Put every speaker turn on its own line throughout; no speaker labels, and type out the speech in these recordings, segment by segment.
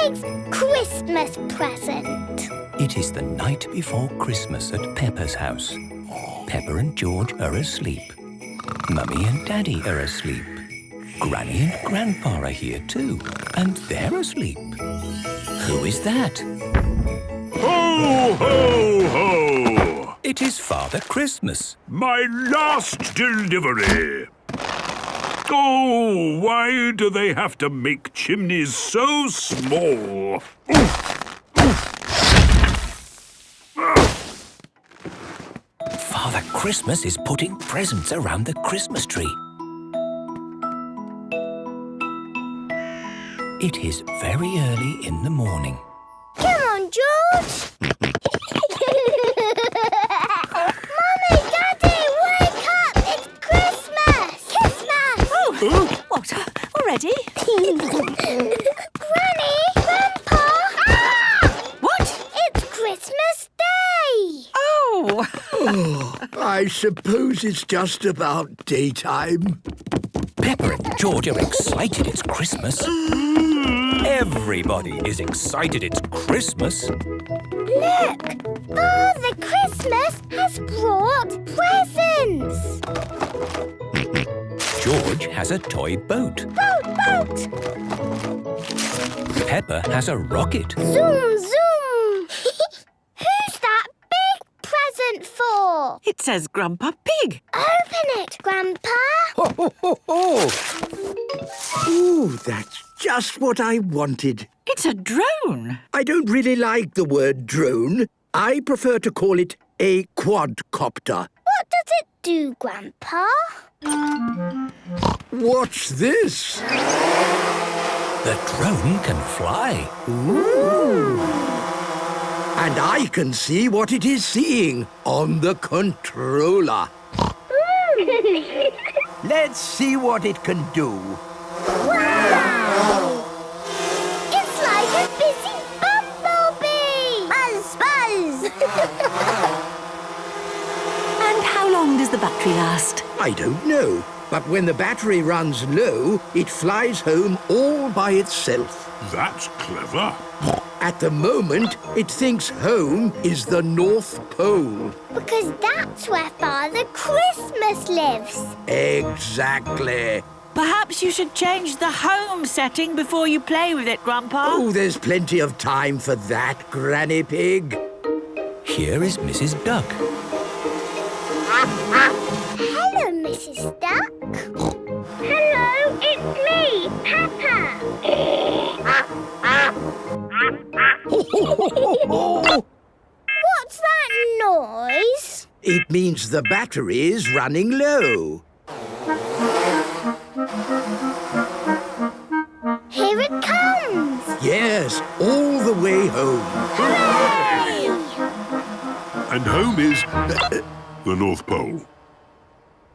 Pig's Christmas present.
It is the night before Christmas at Peppa's house. Peppa and George are asleep. Mummy and Daddy are asleep. Granny and Grandpa are here too, and they're asleep. Who is that?
Ho, ho, ho!
It is Father Christmas.
My last delivery. Oh, why do they have to make chimneys so small?
Father Christmas is putting presents around the Christmas tree. It is very early in the morning.
Come on, George. Mummy, Daddy, wake up! It's Christmas! Christmas!
Oh, what? Already?
Granny, Grandpa! Ah!
What?
It's Christmas Day!
Oh!
I suppose it's just about daytime.
Peppa and George are excited it's Christmas. Everybody is excited it's Christmas.
Look! Father Christmas has brought presents!
George has a toy boat.
Boat!
Peppa has a rocket.
Zoom, zoom! Who's that big present for?
It says Grandpa Pig.
Open it, Grandpa!
Ho, ho, ho, ho! Ooh, that's just what I wanted.
It's a drone.
I don't really like the word drone. I prefer to call it a quadcopter.
What does it do, Grandpa?
What's this?
The drone can fly.
Ooh. And I can see what it is seeing on the controller. Let's see what it can do.
Wow! It's like a busy bumblebee! Buzz, buzz!
And how long does the battery last?
I don't know, but when the battery runs low, it flies home all by itself.
That's clever.
At the moment, it thinks home is the North Pole.
Because that's where Father Christmas lives.
Exactly.
Perhaps you should change the home setting before you play with it, Grandpa.
Oh, there's plenty of time for that, Granny Pig.
Here is Mrs. Duck.
Hello, Mrs. Duck. Hello, it's me, Peppa. What's that noise?
It means the battery is running low.
Here it comes.
Yes, all the way home.
Hooray!
And home is the North Pole.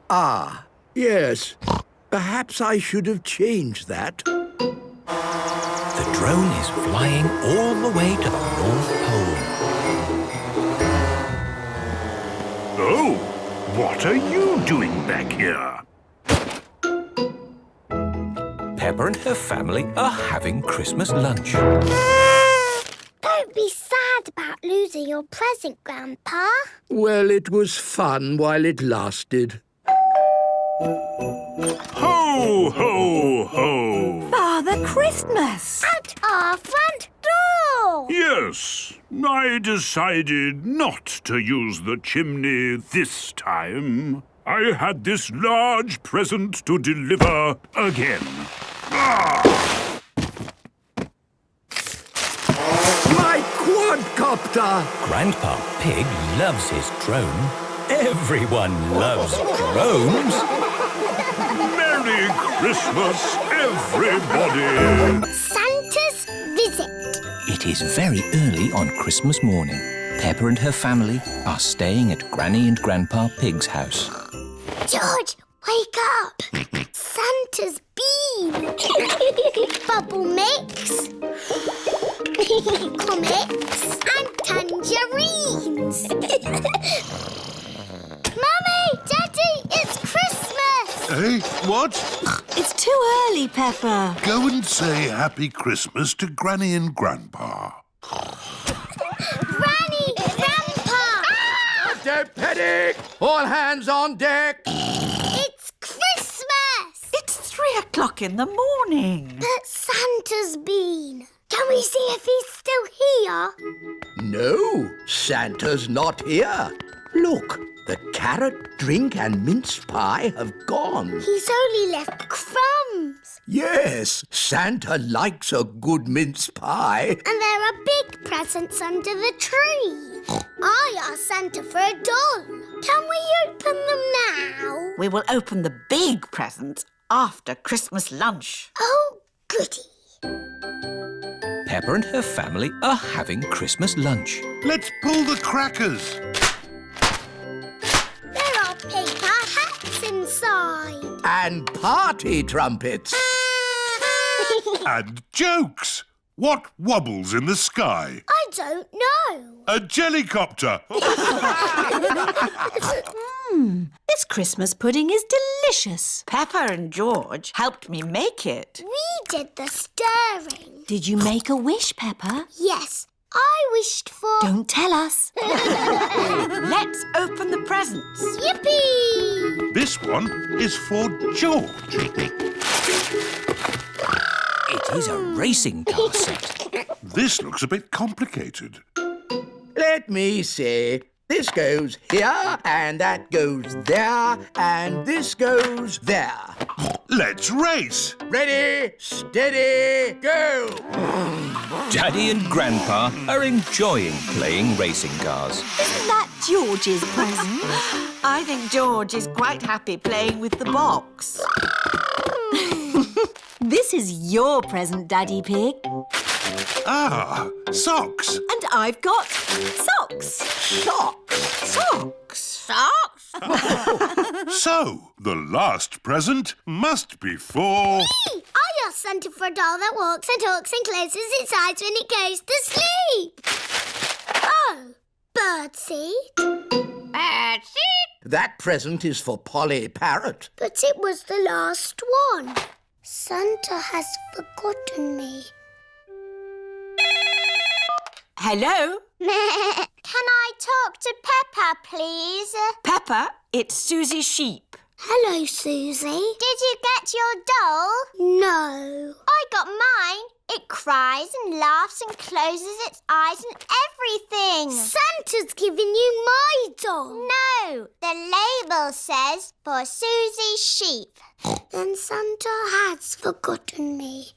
Ah, yes. Perhaps I should have changed that.
The drone is flying all the way to the North Pole.
Oh, what are you doing back here?
Peppa and her family are having Christmas lunch.
Don't be sad about losing your present, Grandpa.
Well, it was fun while it lasted.
Ho, ho, ho!
Father Christmas.
At our front door.
Yes, I decided not to use the chimney this time. I had this large present to deliver again.
My quadcopter!
Grandpa Pig loves his drone. Everyone loves drones.
Merry Christmas, everybody!
Santa's visit.
It is very early on Christmas morning. Peppa and her family are staying at Granny and Grandpa Pig's house.
George, wake up. Santa's been. Bubble mix. Comics and tangerines. Mummy, Daddy, it's Christmas.
Hey, what?
It's
too early, Peppa.
Go and say Happy Christmas to Granny and Grandpa.
Granny! Grandpa!
Don't panic! All hands on deck!
It's Christmas!
It's 3 o'clock in the morning.
But Santa's been. Can we see if he's still here?
No, Santa's not here. Look, the carrot, drink and mince pie have gone.
He's only left crumbs.
Yes, Santa likes a good mince pie.
And there are big presents under the tree. I asked Santa for a doll. Can we open them now?
We will open the big presents after Christmas lunch.
Oh, goody.
Peppa and her family are having Christmas lunch.
Let's pull the crackers.
There are paper hats inside.
And party trumpets.
And jokes. What wobbles in the sky?
I don't know.
A jellycopter.
This Christmas pudding is delicious.
Peppa and George helped me make it.
We did the stirring.
Did you make a wish, Peppa?
Yes, I wished for...
Don't tell us.
Let's open the presents.
Yippee!
This one is for George.
It is a racing car set.
This looks a bit complicated.
Let me see. This goes here, and that goes there, and this goes there.
Let's race.
Ready, steady, go!
Daddy and Grandpa are enjoying playing racing cars.
Isn't that George's present?
I think George is quite happy playing with the box.
This is your present, Daddy Pig.
Ah, socks.
And I've got socks.
Socks!
Socks. Socks?
So, the last present must be for...
I asked Santa for a doll that walks and talks and closes its eyes when it goes to sleep. Oh, birdseed. Birdseed?
That present is for Polly Parrot.
But it was the last one. Santa has forgotten me.
Hello?
Can I talk to Peppa, please?
Peppa, it's Susie Sheep.
Hello, Susie. Did you get your doll? No. I got mine. It cries and laughs and closes its eyes and everything. Santa's giving you my doll. No, the label says for Susie Sheep. Then Santa has forgotten me.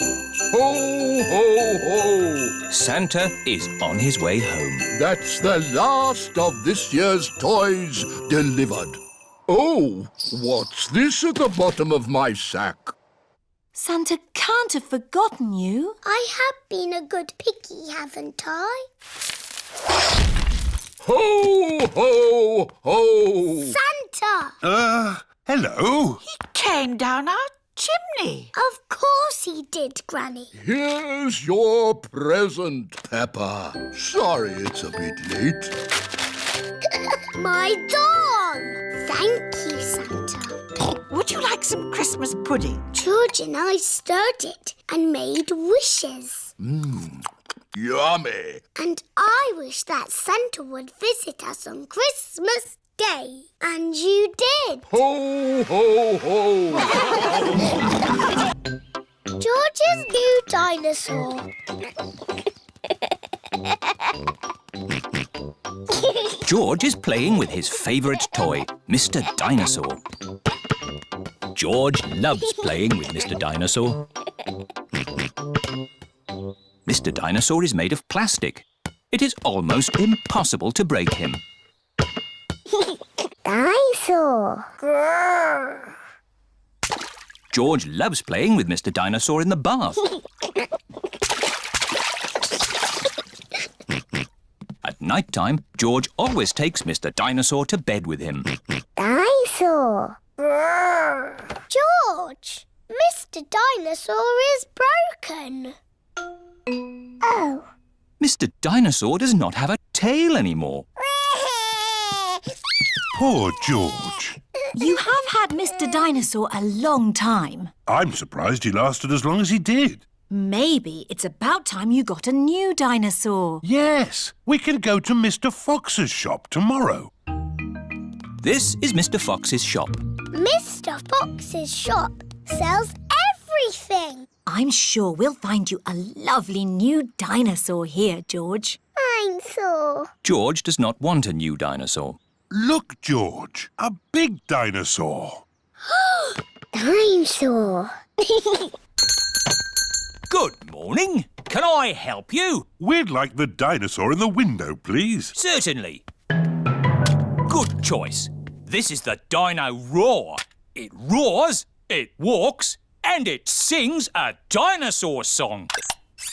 Ho, ho, ho!
Santa is on his way home.
That's the last of this year's toys delivered. Oh, what's this at the bottom of my sack?
Santa can't have forgotten you.
I have been a good piggy, haven't I?
Ho, ho, ho!
Santa!
Hello.
He came down our chimney.
Of course he did, Granny.
Here's your present, Peppa. Sorry it's a bit late.
My doll! Thank you, Santa.
Would you like some Christmas pudding?
George and I stirred it and made wishes.
Yummy!
And I wish that Santa would visit us on Christmas Day. And you did.
Ho, ho, ho!
George's new dinosaur.
George is playing with his favourite toy, Mr. Dinosaur. George loves playing with Mr. Dinosaur. Mr. Dinosaur is made of plastic. It is almost impossible to break him.
Dinosaur. Grrr.
George loves playing with Mr. Dinosaur in the bath. At night time, George always takes Mr. Dinosaur to bed with him.
Dinosaur. Grrr. George, Mr. Dinosaur is broken. Oh.
Mr. Dinosaur does not have a tail anymore.
Poor George.
You have had Mr. Dinosaur a long time.
I'm surprised he lasted as long as he did.
Maybe it's about time you got a new dinosaur.
Yes, we can go to Mr. Fox's shop tomorrow.
This is Mr. Fox's shop.
Mr. Fox's shop sells everything.
I'm sure we'll find you a lovely new dinosaur here, George.
Dinosaur.
George does not want a new dinosaur.
Look, George, a big dinosaur.
Dinosaur.
Good morning. Can I help you?
We'd like the dinosaur in the window, please.
Certainly. Good choice. This is the Dino Roar. It roars, it walks, and it sings a dinosaur song.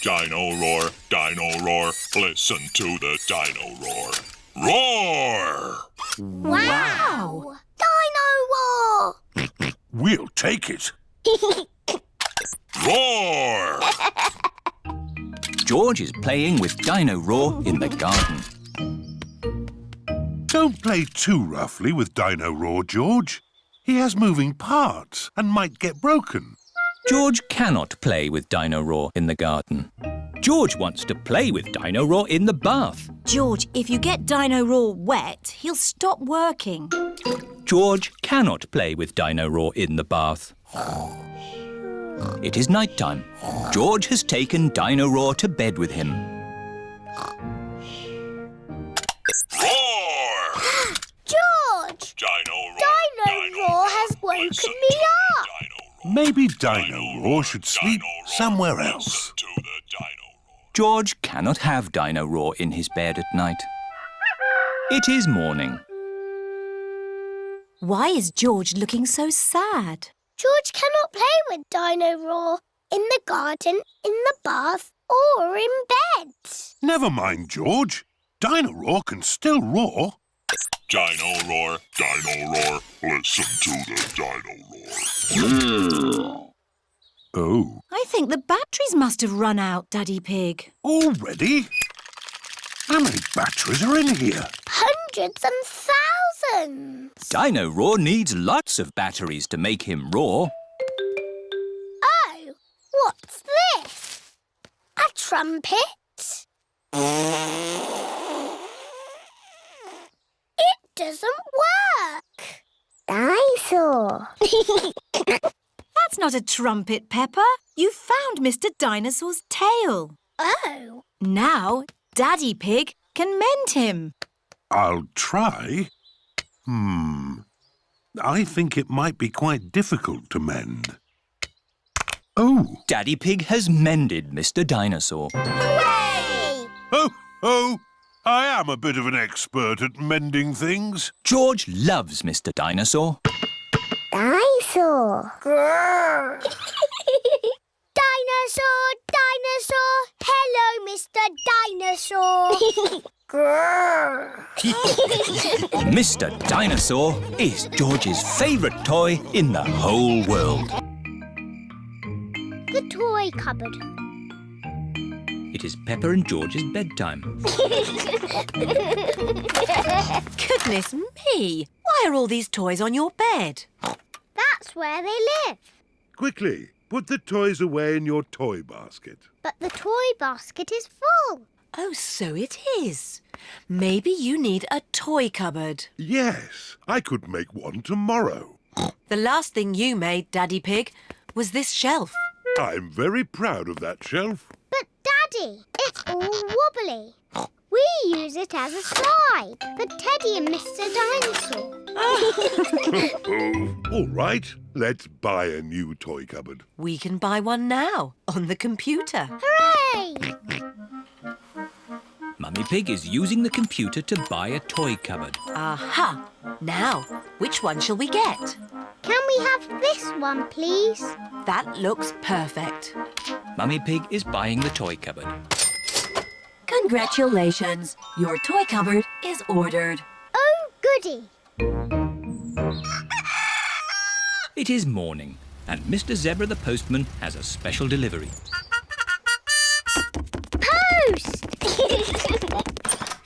Dino roar, listen to the dino roar. Roar!
Wow! Dino Roar!
We'll take it.
Roar!
George is playing with Dino Roar in the garden.
Don't play too roughly with Dino Roar, George. He has moving parts and might get broken.
George cannot play with Dino Roar in the garden. George wants to play with Dino Roar in the bath.
George, if you get Dino Roar wet, he'll stop working.
George cannot play with Dino Roar in the bath. It is night time. George has taken Dino Roar to bed with him.
Roar!
George! Dino Roar has woken me up.
Maybe Dino Roar should sleep somewhere else.
George cannot have Dino Roar in his bed at night. It is morning.
Why is George looking so sad?
George cannot play with Dino Roar in the garden, in the bath, or in bed.
Never mind, George. Dino Roar can still roar.
Dino roar, listen to the dino roar.
Oh,
I think the batteries must have run out, Daddy Pig.
already? How many batteries are in here?
Hundreds and thousands.
Dino Roar needs lots of batteries to make him roar.
Oh, what's this? A trumpet? It doesn't work. Dinosaur.
That's not a trumpet, Peppa. You found Mr. Dinosaur's tail.
Oh.
Now, Daddy Pig can mend him.
I'll try. I think it might be quite difficult to mend. Oh,
Daddy Pig has mended Mr. Dinosaur.
Hooray!
oh, I am a bit of an expert at mending things.
George loves Mr. Dinosaur.
Dinosaur. Grrr. Dinosaur, dinosaur. Hello, Mr. Dinosaur. Grrr.
Mr. Dinosaur is George's favourite toy in the whole world.
The toy cupboard.
It is Peppa and George's bedtime.
Goodness me! Why are all these toys on your bed?
That's where they live.
Quickly, put the toys away in your toy basket.
But the toy basket is full.
Oh, so it is. Maybe you need a toy cupboard.
Yes, I could make one tomorrow.
The last thing you made, Daddy Pig, was this shelf.
I'm very proud of that shelf.
But, Daddy, it's all wobbly. We use it as a slide for Teddy and Mr. Dinosaur.
Oh, all right. Let's buy a new toy cupboard.
We can buy one now on the computer.
Hooray!
Mummy Pig is using the computer to buy a toy cupboard.
Aha! Now, which one shall we get?
Can we have this one, please?
That looks perfect.
Mummy Pig is buying the toy cupboard.
Congratulations! Your toy cupboard is ordered.
Oh, goody.
It is morning, and Mr. Zebra the postman has a special delivery.
Post!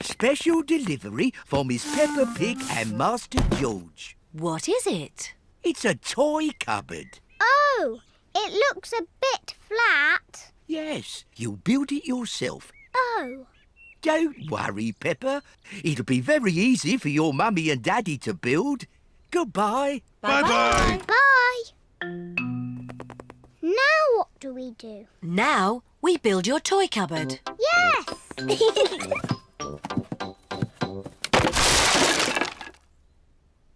Special delivery for Miss Peppa Pig and Master George.
What is it?
It's a toy cupboard.
Oh, it looks a bit flat.
Yes, you build it yourself.
Oh.
Don't worry, Peppa. It'll be very easy for your mummy and daddy to build. Goodbye.
Bye-bye.
Bye. Now what do we do?
Now we build your toy cupboard.
Yes!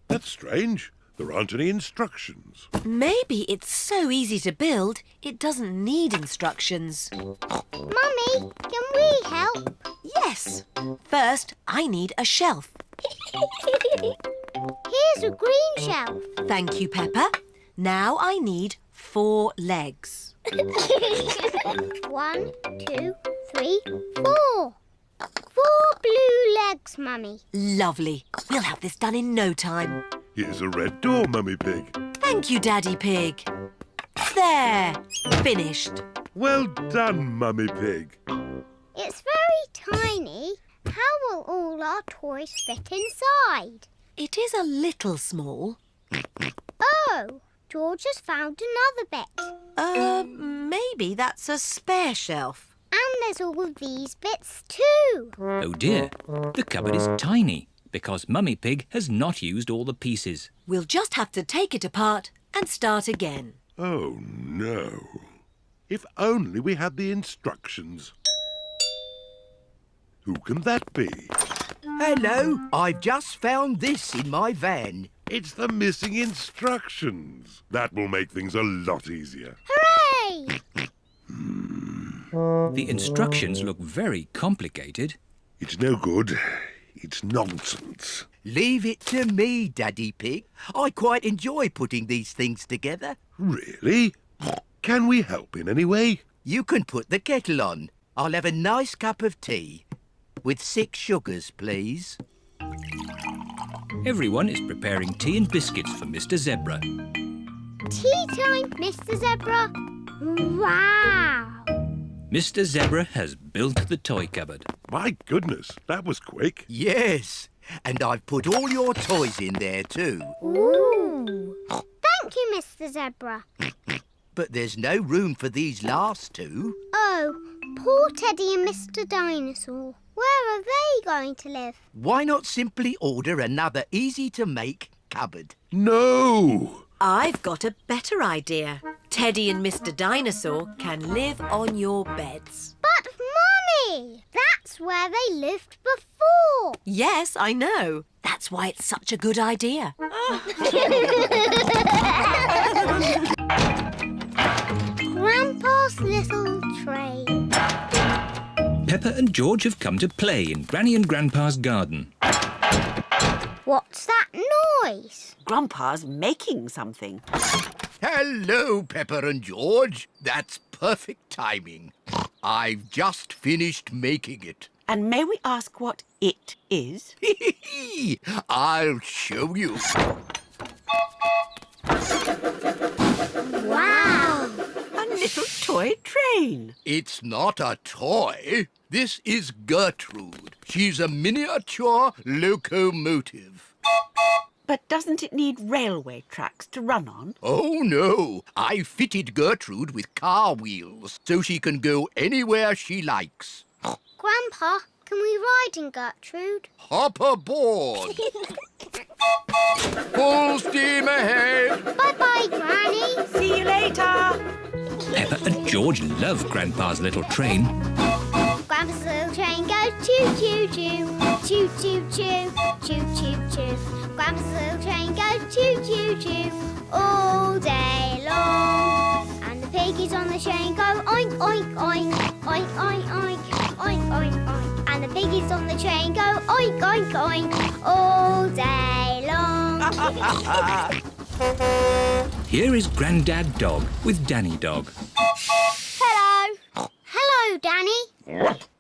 That's strange. There aren't any instructions.
Maybe it's so easy to build, it doesn't need instructions.
Mummy, can we help?
Yes. First, I need a shelf.
Here's a green shelf.
Thank you, Peppa. Now I need 4 legs.
1, 2, 3, 4. 4 blue legs, Mummy.
Lovely. We'll have this done in no time.
Here's a red door, Mummy Pig.
Thank you, Daddy Pig. There. Finished.
Well done, Mummy Pig.
It's very tiny. How will all our toys fit inside?
It is a little small.
Oh, George has found another bit.
Maybe that's a spare shelf.
And there's all of these bits too.
Oh dear, the cupboard is tiny because Mummy Pig has not used all the pieces.
We'll just have to take it apart and start again.
Oh, no. If only we had the instructions. Who can that be?
Hello, I've just found this in my van.
It's the missing instructions. That will make things a lot easier.
Hooray!
The instructions look very complicated.
It's no good. It's nonsense.
Leave it to me, Daddy Pig. I quite enjoy putting these things together.
Really? Can we help in any way?
You can put the kettle on. I'll have a nice cup of tea. With 6 sugars, please.
Everyone is preparing tea and biscuits for Mr. Zebra.
Tea time, Mr. Zebra. Wow!
Mr. Zebra has built the toy cupboard.
My goodness, that was quick.
Yes, and I've put all your toys in there too.
Ooh! Thank you, Mr. Zebra.
But there's no room for these last 2.
Oh, poor Teddy and Mr. Dinosaur. Where are they going to live?
Why not simply order another easy-to-make cupboard?
No!
I've got a better idea. Teddy and Mr. Dinosaur can live on your beds.
But, Mummy, that's where they lived before.
Yes, I know. That's why it's such a good idea.
Grandpa's little train.
Peppa and George have come to play in Granny and Grandpa's garden.
What's that noise?
Grandpa's making something.
Hello, Peppa and George. That's perfect timing. I've just finished making it.
And may we ask what it is?
I'll show you.
Wow!
A little toy train.
It's not a toy. This is Gertrude. She's a miniature locomotive.
But doesn't it need railway tracks to run on?
Oh, no. I fitted Gertrude with car wheels so she can go anywhere she likes.
Grandpa, can we ride in Gertrude?
Hop aboard. Full steam ahead.
Bye-bye, Granny.
See you later.
Peppa and George love Grandpa's little train.
Grandpa's little train goes choo-choo-choo, choo-choo-choo, choo-choo-choo. Grandpa's little train goes choo-choo-choo all day long. And the piggies on the train go oink, oink, oink, oink, oink, oink, oink, oink, oink. And the piggies on the train go oink, oink, oink all day long.
Here is Grandad Dog with Danny Dog.
Hello. Hello, Danny.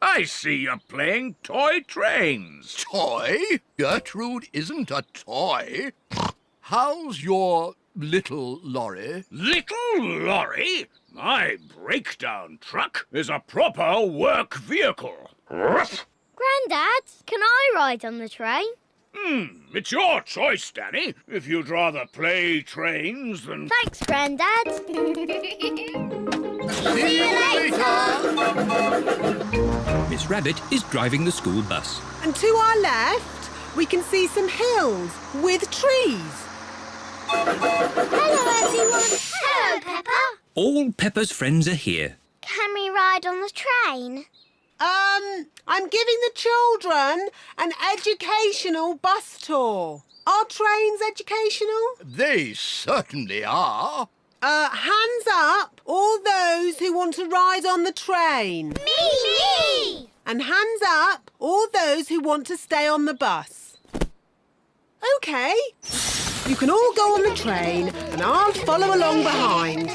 I see you're playing toy trains.
Toy? Gertrude isn't a toy. How's your little lorry?
Little lorry? My breakdown truck is a proper work vehicle.
Grandad, can I ride on the train?
It's your choice, Danny. If you'd rather play trains than...
Thanks, Grandad.
See you later.
Miss Rabbit is driving the school bus.
And to our left, we can see some hills with trees.
Hello, everyone. Hello, Peppa.
All Peppa's friends are here.
Can we ride on the train?
I'm giving the children an educational bus tour. Are trains educational?
They certainly are.
Hands up, all those who want to ride on the train.
Me!
And hands up, all those who want to stay on the bus. OK. You can all go on the train and I'll follow along behind.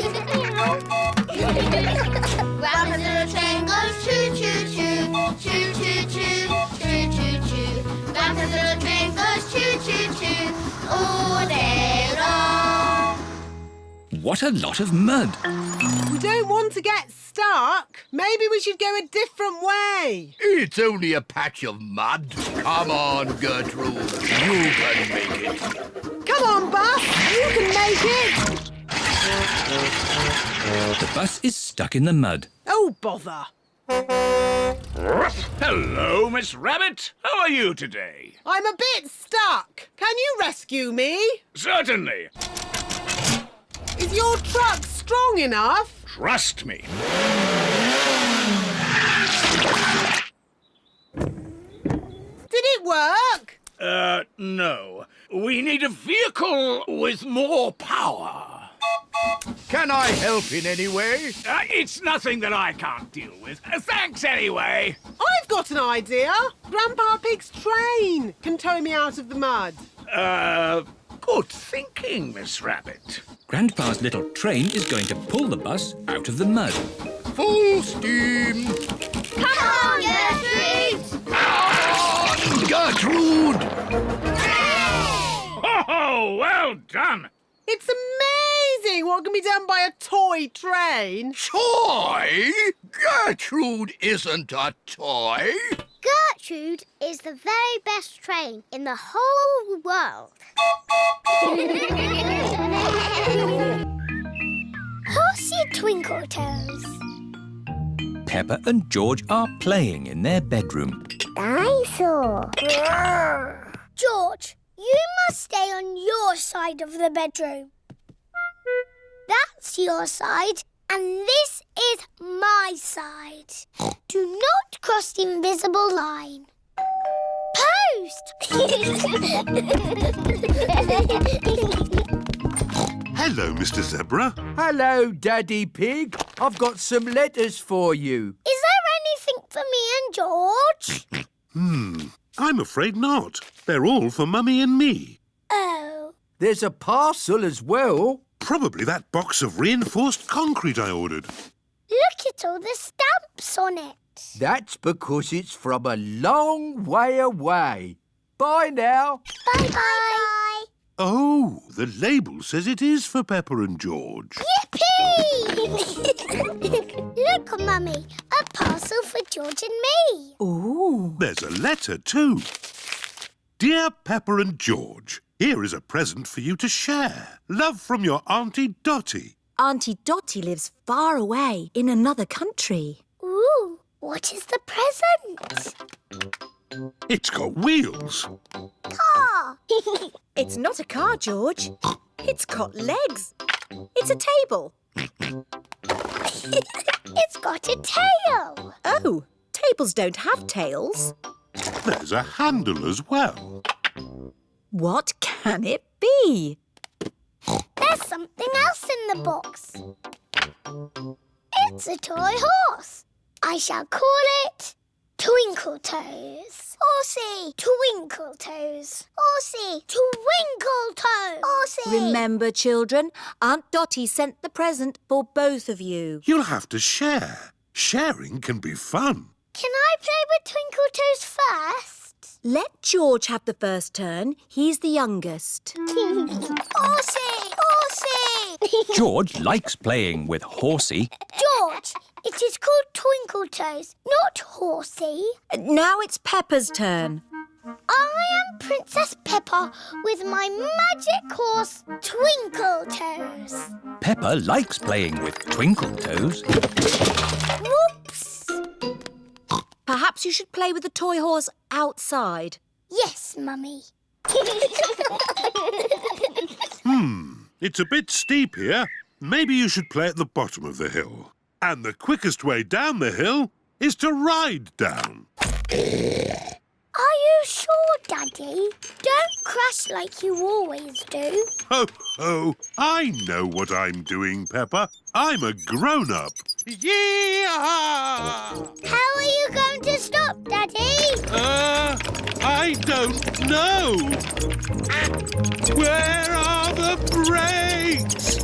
Grandpa's little train goes choo-choo-choo, choo-choo-choo, choo-choo-choo. Grandpa's little train goes choo-choo-choo, all day long.
What a lot of mud.
We don't want to get stuck. Maybe we should go a different way.
It's only a patch of mud. Come on, Gertrude. You can make it.
Come on, bus. You can make it.
The bus is stuck in the mud.
Oh, bother.
Hello, Miss Rabbit. How are you today?
I'm a bit stuck. Can you rescue me?
Certainly.
Is your truck strong enough?
Trust me.
Did it work?
No. We need a vehicle with more power.
Can I help in any way?
It's nothing that I can't deal with. Thanks anyway.
I've got an idea. Grandpa Pig's train can tow me out of the mud.
Good thinking, Miss Rabbit.
Grandpa's little train is going to pull the bus out of the mud.
Full steam.
Come on, Gertrude!
Gertrude!
Oh, well done.
It's amazing what can be done by a toy train.
Toy? Gertrude isn't a toy.
Gertrude is the very best train in the whole world. Horsey Twinkle Toes.
Peppa and George are playing in their bedroom.
Dinosaur. George, you must stay on your side of the bedroom. That's your side, and this is my side. Do not cross the invisible line. Post!
Hello, Mr. Zebra.
Hello, Daddy Pig. I've got some letters for you.
Is there anything for me and George?
I'm afraid not. They're all for Mummy and me.
Oh.
There's a parcel as well.
Probably that box of reinforced concrete I ordered.
Look at all the stamps on it.
That's because it's from a long way away. Bye now.
Bye-bye.
Oh, the label says it is for Peppa and George.
Yippee! Look, Mummy, a parcel for George and me.
Ooh.
There's a letter too. Dear Peppa and George, here is a present for you to share. Love from your Auntie Dotty.
Auntie Dotty lives far away in another country.
Ooh, what is the present?
It's got wheels.
Car.
It's not a car, George. It's got legs. It's a table.
It's got a tail.
Oh, tables don't have tails.
There's a handle as well.
What can it be?
There's something else in the box. It's a toy horse. I shall call it Twinkle Toes. Horsey, Twinkle Toes. Horsey, Twinkle Toes. Horsey.
Remember, children, Aunt Dotty sent the present for both of you.
You'll have to share. Sharing can be fun.
Can I play with Twinkle Toes first?
Let George have the first turn. He's the youngest.
Horsey! Horsey!
George likes playing with Horsey.
George, it is called Twinkle Toes, not Horsey.
Now it's Peppa's turn.
I am Princess Peppa with my magic horse, Twinkle Toes.
Peppa likes playing with Twinkle Toes.
Whoops!
Perhaps you should play with the toy horse outside.
Yes, Mummy.
It's a bit steep here. Maybe you should play at the bottom of the hill. And the quickest way down the hill is to ride down.
Are you sure, Daddy? Don't crash like you always do.
Ho, ho! I know what I'm doing, Peppa. I'm a grown-up. Yee-haw!
How are you going to stop, Daddy?
I don't know. Where are the brakes?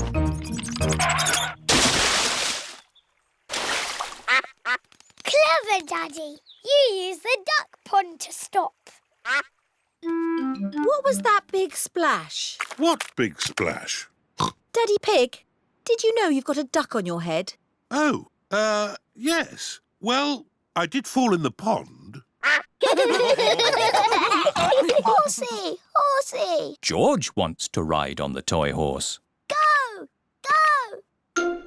Clever, Daddy. You use the duck pond to stop.
What was that big splash?
What big splash?
Daddy Pig, did you know you've got a duck on your head?
Oh, yes. Well, I did fall in the pond.
Horsey! Horsey!
George wants to ride on the toy horse.
Go! Go!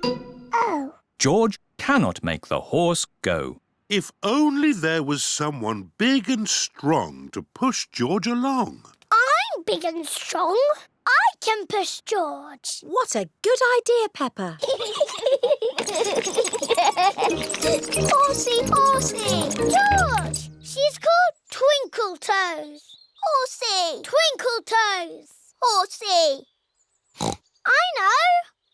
Oh.
George cannot make the horse go.
If only there was someone big and strong to push George along.
I'm big and strong. I can push George.
What a good idea, Peppa.
Horsey, Horsey! George! She's called Twinkle Toes. Horsey! Twinkle Toes. Horsey! I know.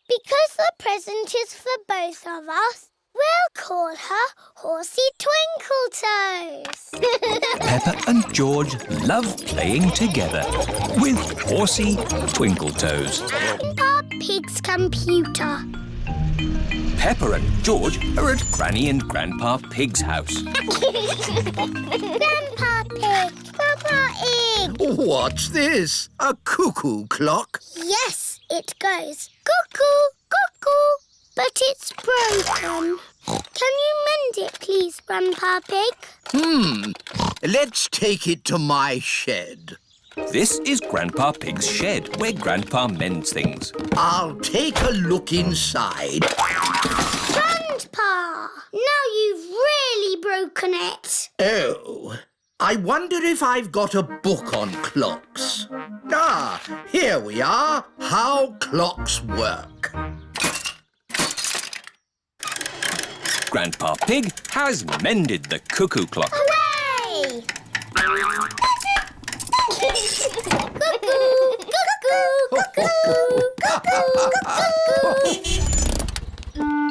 Because the present is for both of us, we'll call her Horsey Twinkle Toes.
Peppa and George love playing together with Horsey Twinkle Toes.
Grandpa Pig's computer.
Peppa and George are at Granny and Grandpa Pig's house.
Grandpa Pig, Grandpa Pig.
What's this? A cuckoo clock?
Yes, it goes cuckoo, cuckoo, but it's broken. Can you mend it, please, Grandpa Pig?
Let's take it to my shed.
This is Grandpa Pig's shed where Grandpa mends things.
I'll take a look inside.
Grandpa, now you've really broken it.
Oh, I wonder if I've got a book on clocks. Ah, here we are. How clocks work.
Grandpa Pig has mended the cuckoo clock.
Hooray!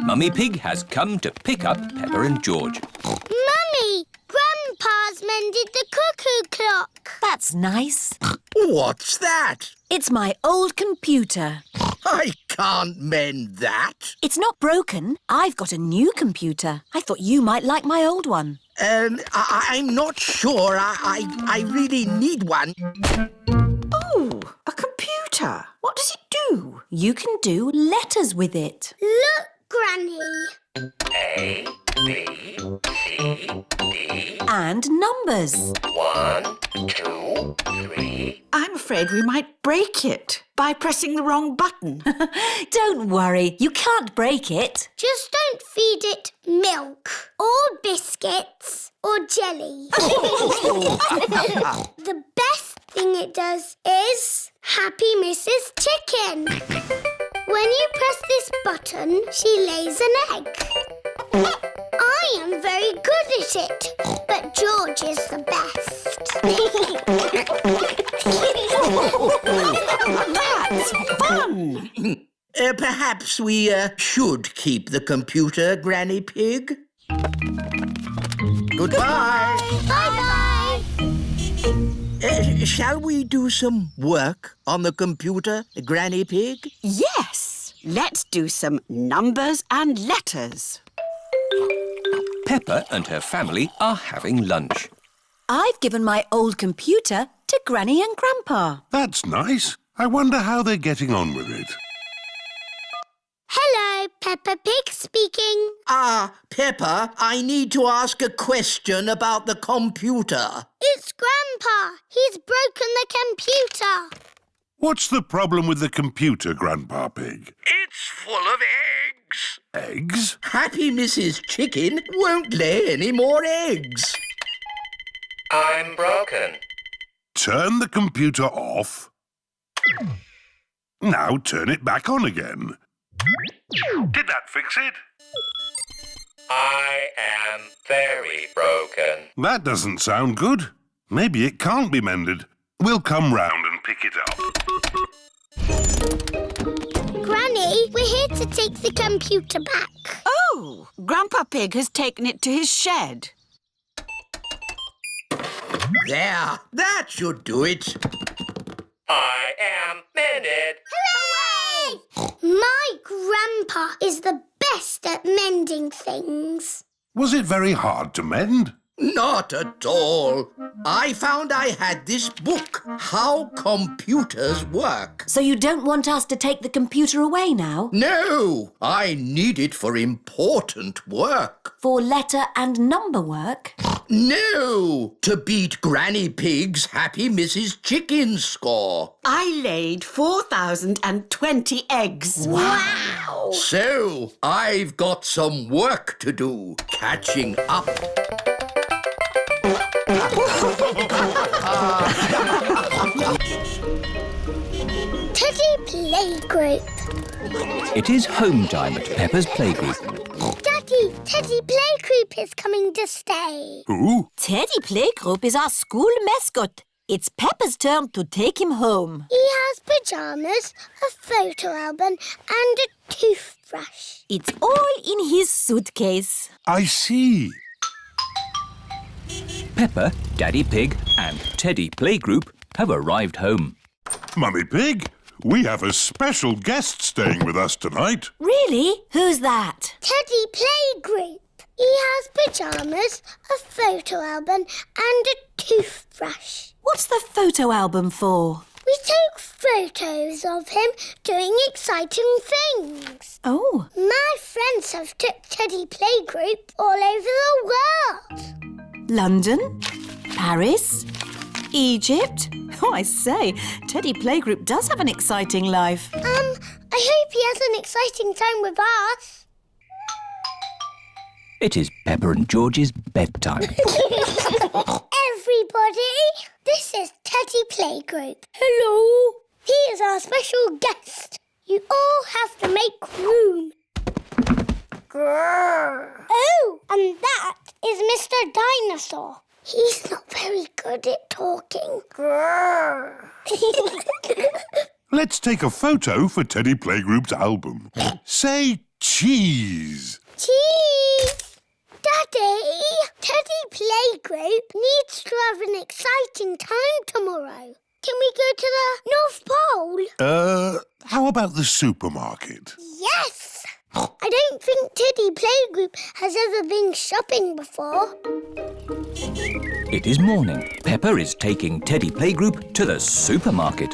Mummy Pig has come to pick up Peppa and George.
Mummy, Grandpa's mended the cuckoo clock.
That's nice.
What's that?
It's my old computer.
I can't mend that.
It's not broken. I've got a new computer. I thought you might like my old one.
I'm not sure. I really need one.
Oh, a computer. What does it do?
You can do letters with it.
Look, Granny.
A, B, C, D.
And numbers.
1, 2, 3.
I'm afraid we might break it by pressing the wrong button.
Don't worry, you can't break it.
Just don't feed it milk or biscuits or jelly. The best thing it does is Happy Mrs. Chicken. When you press this button, she lays an egg. I am very good at it, but George is the best.
That's fun!
Perhaps we should keep the computer, Granny Pig. Goodbye.
Bye-bye.
Shall we do some work on the computer, Granny Pig?
Yes, let's do some numbers and letters.
Peppa and her family are having lunch.
I've given my old computer to Granny and Grandpa.
That's nice. I wonder how they're getting on with it.
Hello, Peppa Pig speaking.
Peppa, I need to ask a question about the computer.
It's Grandpa. He's broken the computer.
What's the problem with the computer, Grandpa Pig?
It's full of eggs.
Eggs?
Happy Mrs. Chicken won't lay any more eggs.
I'm broken.
Turn the computer off. Now turn it back on again. Did that fix it?
I am very broken.
That doesn't sound good. Maybe it can't be mended. We'll come round and pick it up.
Granny, we're here to take the computer back.
Oh, Grandpa Pig has taken it to his shed.
There, that should do it.
I am mended.
Hooray! My grandpa is the best at mending things.
Was it very hard to mend?
Not at all. I found I had this book, How Computers Work.
So you don't want us to take the computer away now?
No, I need it for important work.
For letter and number work?
No, to beat Granny Pig's Happy Mrs. Chicken score.
I laid 4,020 eggs.
Wow!
So, I've got some work to do, catching up.
Teddy Playgroup.
It is home time at Peppa's Playgroup.
Daddy, Teddy Playgroup is coming to stay.
Who?
Teddy Playgroup is our school mascot. It's Peppa's turn to take him home.
He has pyjamas, a photo album and a toothbrush.
It's all in his suitcase.
I see.
Peppa, Daddy Pig and Teddy Playgroup have arrived home.
Mummy Pig, we have a special guest staying with us tonight.
Really? Who's that?
Teddy Playgroup. He has pyjamas, a photo album and a toothbrush.
What's the photo album for?
We took photos of him doing exciting things.
Oh.
My friends have took Teddy Playgroup all over the world.
London? Paris? Egypt? Oh, I say, Teddy Playgroup does have an exciting life.
I hope he has an exciting time with us.
It is Peppa and George's bedtime.
Everybody, this is Teddy Playgroup. Hello. He is our special guest. You all have to make room. Grrr. Oh, and that is Mr. Dinosaur. He's not very good at talking. Grrr.
Let's take a photo for Teddy Playgroup's album. Say cheese.
Cheese! Daddy, Teddy Playgroup needs to have an exciting time tomorrow. Can we go to the North Pole?
How about the supermarket?
Yes! I don't think Teddy Playgroup has ever been shopping before.
It is morning. Peppa is taking Teddy Playgroup to the supermarket.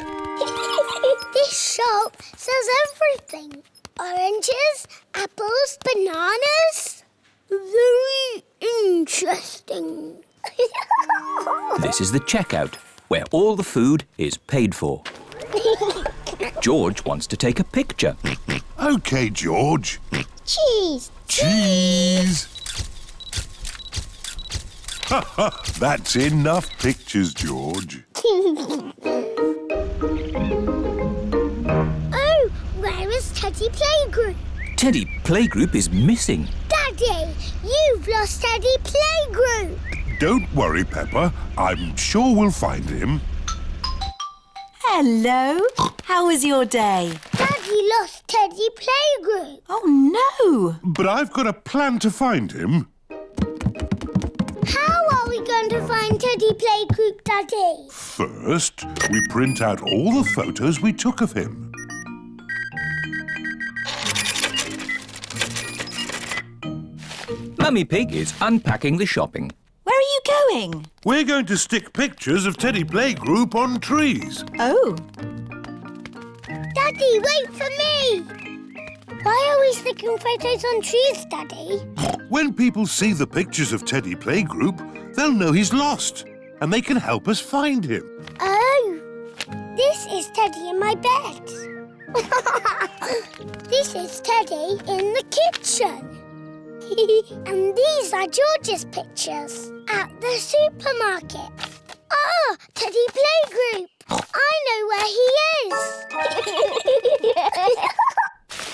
This shop sells everything. Oranges, apples, bananas. Very interesting.
This is the checkout, where all the food is paid for. George wants to take a picture.
OK, George.
Cheese.
Cheese! That's enough pictures, George.
Oh, where is Teddy Playgroup?
Teddy Playgroup is missing.
Daddy, you've lost Teddy Playgroup.
Don't worry, Peppa. I'm sure we'll find him.
Hello. How was your day?
Daddy lost Teddy Playgroup.
Oh, no.
But I've got a plan to find him.
How are we going to find Teddy Playgroup, Daddy?
First, we print out all the photos we took of him.
Mummy Pig is unpacking the shopping.
Where are you going?
We're going to stick pictures of Teddy Playgroup on trees.
Oh.
Daddy, wait for me. Why are we sticking photos on trees, Daddy?
When people see the pictures of Teddy Playgroup, they'll know he's lost, and they can help us find him.
Oh, this is Teddy in my bed. This is Teddy in the kitchen. And these are George's pictures at the supermarket. Ah, Teddy Playgroup. I know where he is.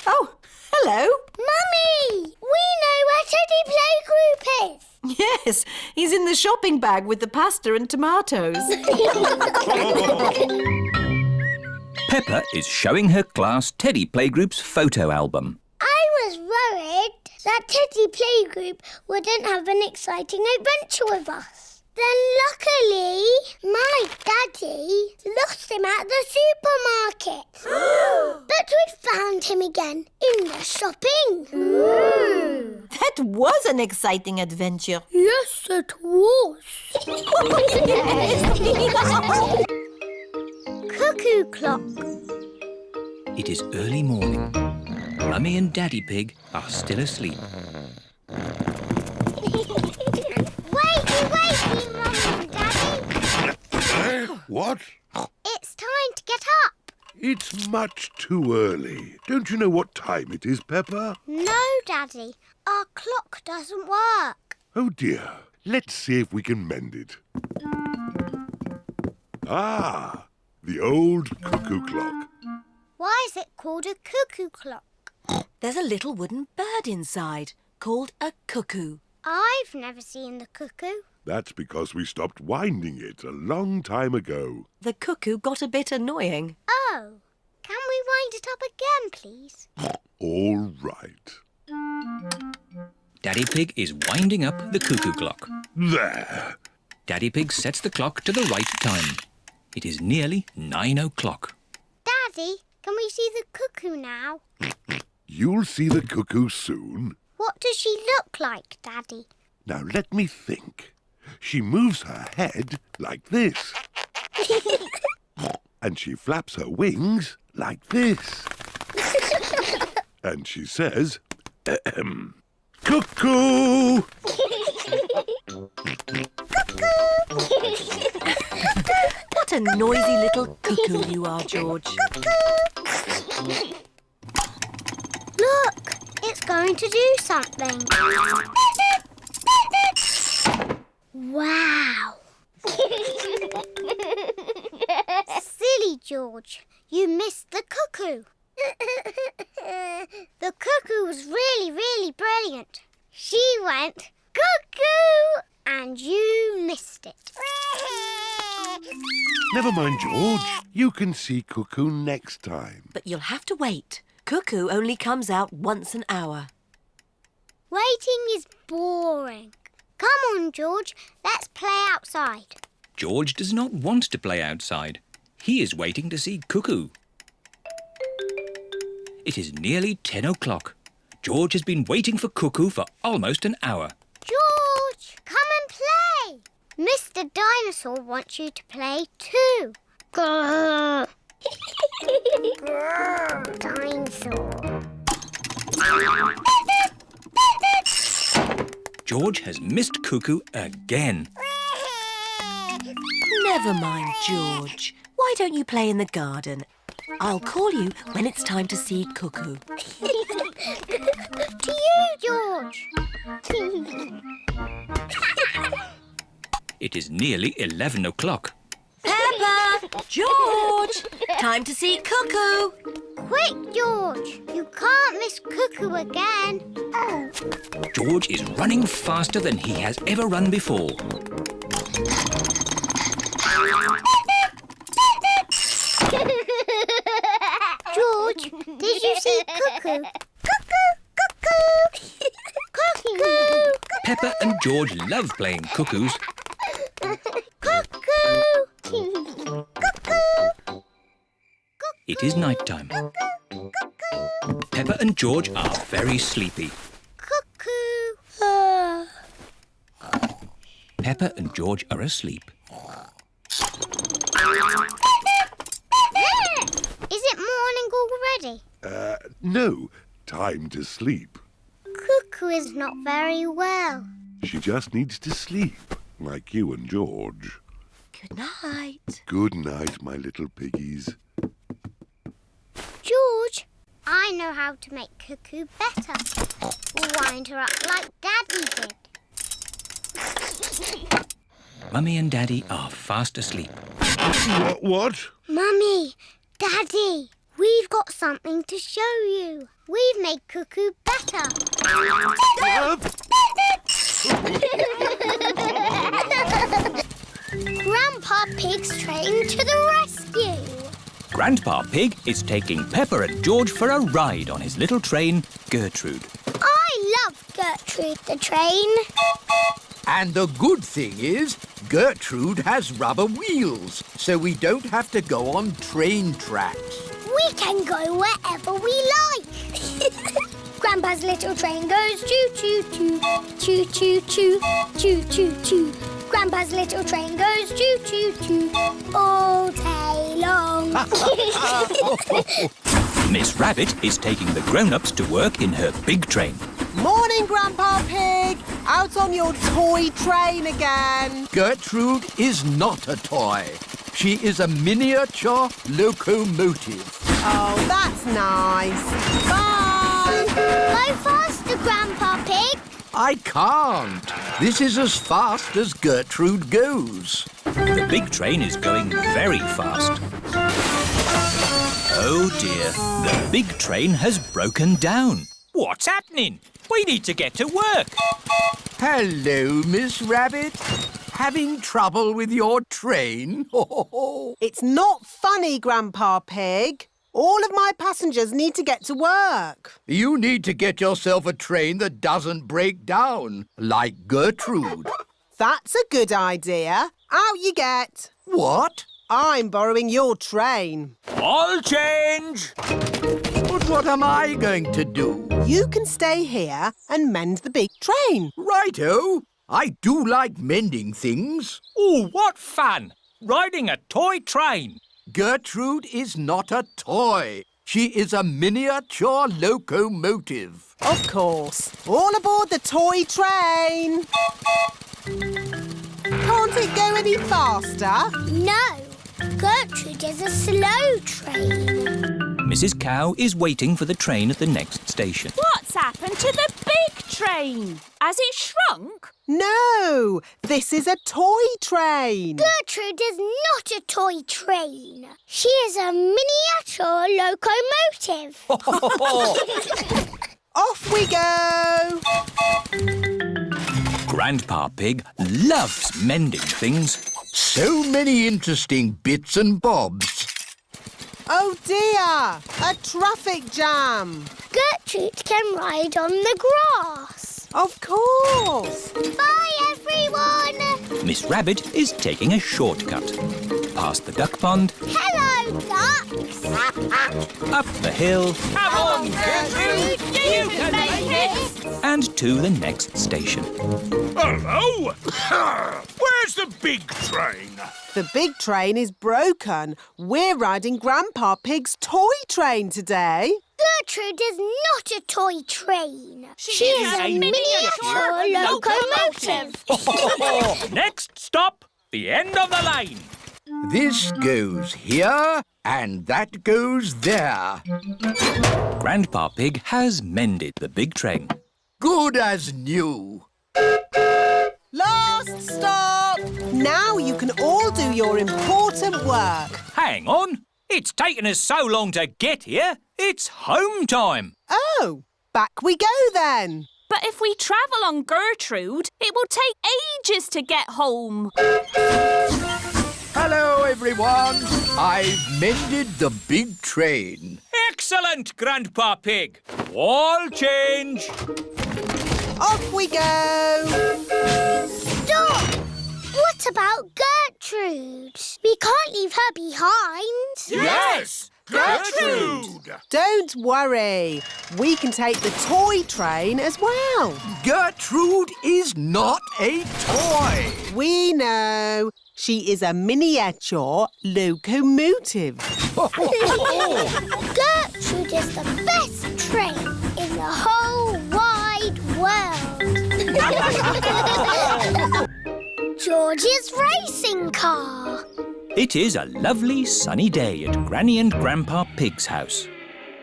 Oh, hello.
Mummy, we know where Teddy Playgroup is.
Yes, he's in the shopping bag with the pasta and tomatoes.
Peppa is showing her class Teddy Playgroup's photo album.
I was worried that Teddy Playgroup wouldn't have an exciting adventure with us. Then luckily, my daddy lost him at the supermarket. But we found him again in the shopping.
That was an exciting adventure.
Yes, it was. Cuckoo Clock.
It is early morning. Mummy and Daddy Pig are still asleep.
Wakey, Mummy and Daddy.
What?
It's time to get up.
It's much too early. Don't you know what time it is, Peppa?
No, Daddy. Our clock doesn't work.
Oh dear. Let's see if we can mend it. Ah, the old cuckoo clock.
Why is it called a cuckoo clock?
There's a little wooden bird inside called a cuckoo.
I've never seen the cuckoo.
That's because we stopped winding it a long time ago.
The cuckoo got a bit annoying.
Oh, can we wind it up again, please?
All right.
Daddy Pig is winding up the cuckoo clock.
There.
Daddy Pig sets the clock to the right time. It is nearly 9 o'clock.
Daddy, can we see the cuckoo now?
You'll see the cuckoo soon.
What does she look like, Daddy?
Now let me think. She moves her head like this. And she flaps her wings like this. And she says, cuckoo!
What a noisy little cuckoo you are, George.
Look, it's going to do something. Wow. Silly George, you missed the cuckoo. The cuckoo was really, really brilliant. She went cuckoo and you missed it.
Never mind, George. You can see cuckoo next time.
But you'll have to wait. Cuckoo only comes out once an hour.
Waiting is boring. Come on, George, let's play outside.
George does not want to play outside. He is waiting to see Cuckoo. It is nearly 10 o'clock. George has been waiting for Cuckoo for almost an hour.
George, come and play. Mr. Dinosaur wants you to play too. Grrr. Grrr, Dinosaur.
George has missed Cuckoo again.
Never mind, George. Why don't you play in the garden? I'll call you when it's time to see Cuckoo.
To you, George.
It is nearly 11 o'clock.
Peppa! George! Time to see Cuckoo!
Quick, George. You can't miss Cuckoo again. Oh.
George is running faster than he has ever run before.
George, did you see Cuckoo? Cuckoo! Cuckoo! Cuckoo!
Peppa and George love playing cuckoos.
Cuckoo! Cuckoo!
It is night time. Peppa and George are very sleepy.
Cuckoo!
Peppa and George are asleep.
Is it morning already?
No. time to sleep.
Cuckoo is not very well.
She just needs to sleep, like you and George.
Good night.
Good night, my little piggies.
George, I know how to make Cuckoo better. Wind her up like Daddy did.
Mummy and Daddy are fast asleep.
What?
Mummy, Daddy, we've got something to show you. We've made Cuckoo better. Grandpa Pig's train to the rescue.
Grandpa Pig is taking Peppa and George for a ride on his little train, Gertrude.
I love Gertrude the train.
And the good thing is, Gertrude has rubber wheels, so we don't have to go on train tracks.
We can go wherever we like. Grandpa's little train goes choo-choo-choo, choo-choo-choo, choo-choo-choo. Grandpa's little train goes choo-choo-choo all day long.
Miss Rabbit is taking the grown-ups to work in her big train.
Morning, Grandpa Pig. Out on your toy train again.
Gertrude is not a toy. She is a miniature locomotive.
Oh, that's nice. Bye.
Go faster, Grandpa Pig.
I can't. This is as fast as Gertrude goes.
The big train is going very fast. Oh dear, the big train has broken down. What's happening? We need to get to work.
Hello, Miss Rabbit. Having trouble with your train?
It's not funny, Grandpa Pig. All of my passengers need to get to work.
You need to get yourself a train that doesn't break down, like Gertrude.
That's a good idea. Out you get.
What?
I'm borrowing your train.
I'll change.
But what am I going to do?
You can stay here and mend the big train.
Righto. I do like mending things.
Oh, what fun! Riding a toy train.
Gertrude is not a toy. She is a miniature locomotive.
Of course. All aboard the toy train. Can't it go any faster?
No, Gertrude is a slow train.
Mrs. Cow is waiting for the train at the next station.
What's happened to the big train? Has it shrunk?
No, this is a toy train.
Gertrude is not a toy train. She is a miniature locomotive.
Off we go.
Grandpa Pig loves mending things.
So many interesting bits and bobs.
Oh dear, a traffic jam.
Gertrude can ride on the grass.
Of course.
Bye, everyone.
Miss Rabbit is taking a shortcut. Past the duck pond,
Hello, ducks.
up the hill,
Come on, Gertrude! You can make it!
and to the next station.
Hello! Where's the big train?
The big train is broken. We're riding Grandpa Pig's toy train today.
Gertrude is not a toy train. She is a miniature locomotive.
Next stop, the end of the line.
This goes here and that goes there.
Grandpa Pig has mended the big train.
Good as new.
Last stop! Now you can all do your important work.
Hang on, it's taken us so long to get here. It's home time.
Oh, back we go then.
But if we travel on Gertrude, it will take ages to get home.
Hello, everyone. I've mended the big train.
Excellent, Grandpa Pig. All change.
Off we go.
Stop! What about Gertrude? We can't leave her behind.
Yes! Gertrude!
Don't worry. We can take the toy train as well.
Gertrude is not a toy.
We know. She is a miniature locomotive.
Gertrude is the best train George's racing car.
It is a lovely sunny day at Granny and Grandpa Pig's house.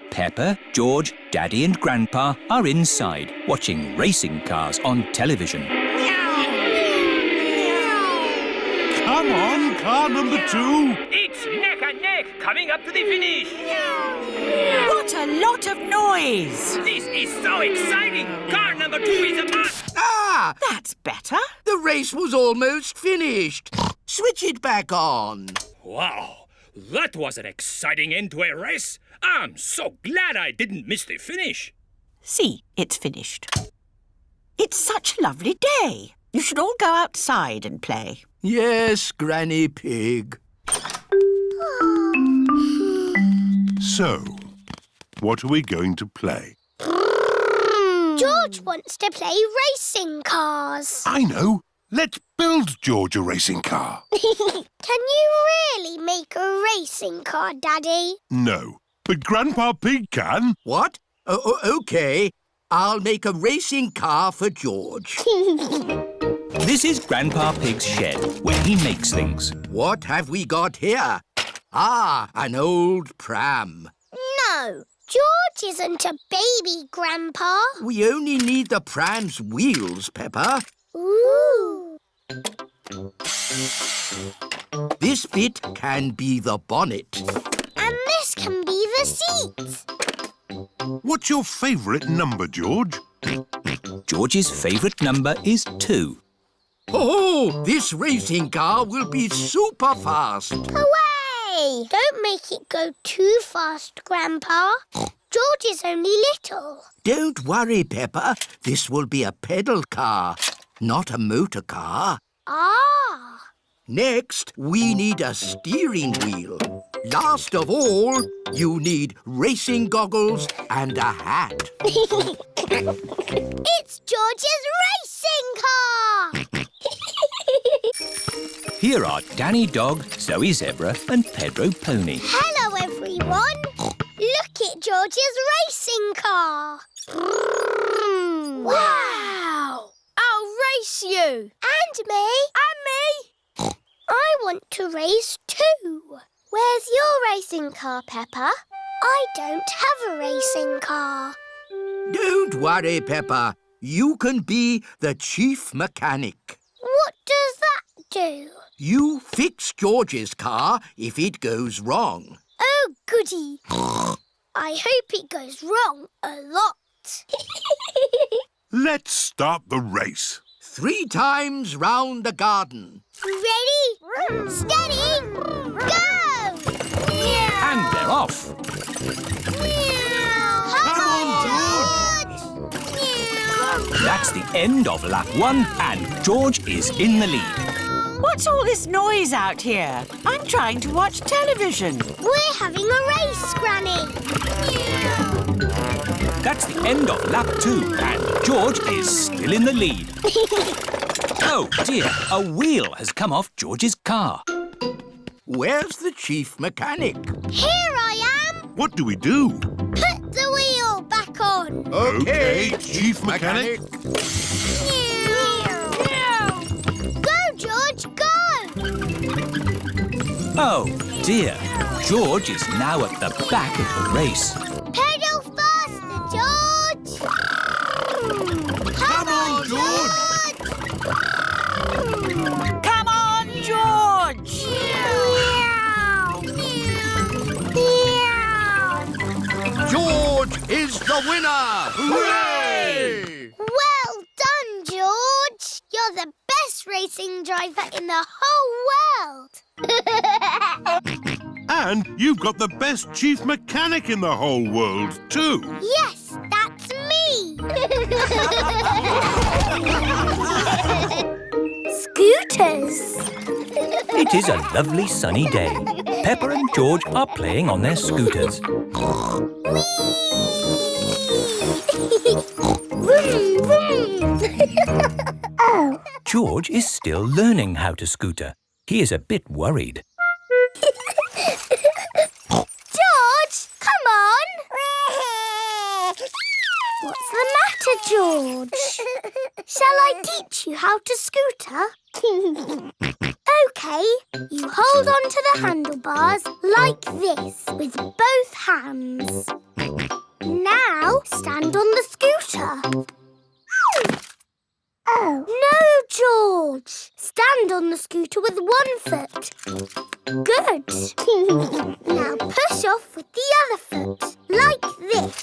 Peppa, George, Daddy and Grandpa are inside watching racing cars on television.
Come on, car number 2.
It's neck and neck coming up to the finish.
What a lot of noise!
This is so exciting. Car number 2 is a must.
Ah!
That's better.
The race was almost finished. Switch it back on.
Wow, that was an exciting end to a race. I'm so glad I didn't miss the finish.
See, it's finished. It's such a lovely day. You should all go outside and play.
Yes, Granny Pig.
So, what are we going to play?
George wants to play racing cars.
I know. Let's build George a racing car.
Can you really make a racing car, Daddy?
No, but Grandpa Pig can.
What? OK. I'll make a racing car for George.
This is Grandpa Pig's shed, where he makes things.
What have we got here? Ah, an old pram.
No, George isn't a baby, Grandpa.
We only need the pram's wheels, Peppa.
Ooh.
This bit can be the bonnet.
And this can be the seat.
What's your favourite number, George?
George's favourite number is 2.
Oh, this racing car will be super fast.
Away! Don't make it go too fast, Grandpa. George is only little.
Don't worry, Peppa. This will be a pedal car, not a motor car.
Ah!
Next, we need a steering wheel. Last of all, you need racing goggles and a hat.
It's George's racing car!
Here are Danny Dog, Zoe Zebra and Pedro Pony.
Hello, everyone. Look at George's racing car. Wow!
I'll race you.
And me.
And me.
I want to race too. Where's your racing car, Peppa? I don't have a racing car.
Don't worry, Peppa. You can be the chief mechanic.
What does that do?
You fix George's car if it goes wrong.
Oh, goody. I hope it goes wrong a lot.
Let's start the race.
3 times round the garden.
Ready? Steady? Go!
And they're off.
Come
on,
That's the end of lap 1 and George is in the lead.
What's all this noise out here? I'm trying to watch television.
We're having a race, Granny.
That's the end of lap 2 and George is still in the lead. Oh dear, a wheel has come off George's car.
Where's the chief mechanic?
Here I am.
What do we do?
Put the wheel back on.
OK, chief mechanic.
Go, George, go.
Oh dear, George is now at the back of the race.
Pedal faster, George.
Come on, George.
Come on, George!
George is the winner! Hooray!
Well done, George. You're the best racing driver in the whole world.
And you've got the best chief mechanic in the whole world, too.
Yes, that's me. Scooters.
It is a lovely sunny day. Peppa and George are playing on their scooters.
Vroom, vroom. Oh.
George is still learning how to scooter. He is a bit worried.
George, come on. What's the scooter, George. Shall I teach you how to scooter? OK, you hold on to the handlebars like this with both hands. Now stand on the scooter. Oh. No, George. Stand on the scooter with one foot. Good. Now push off with the other foot, like this.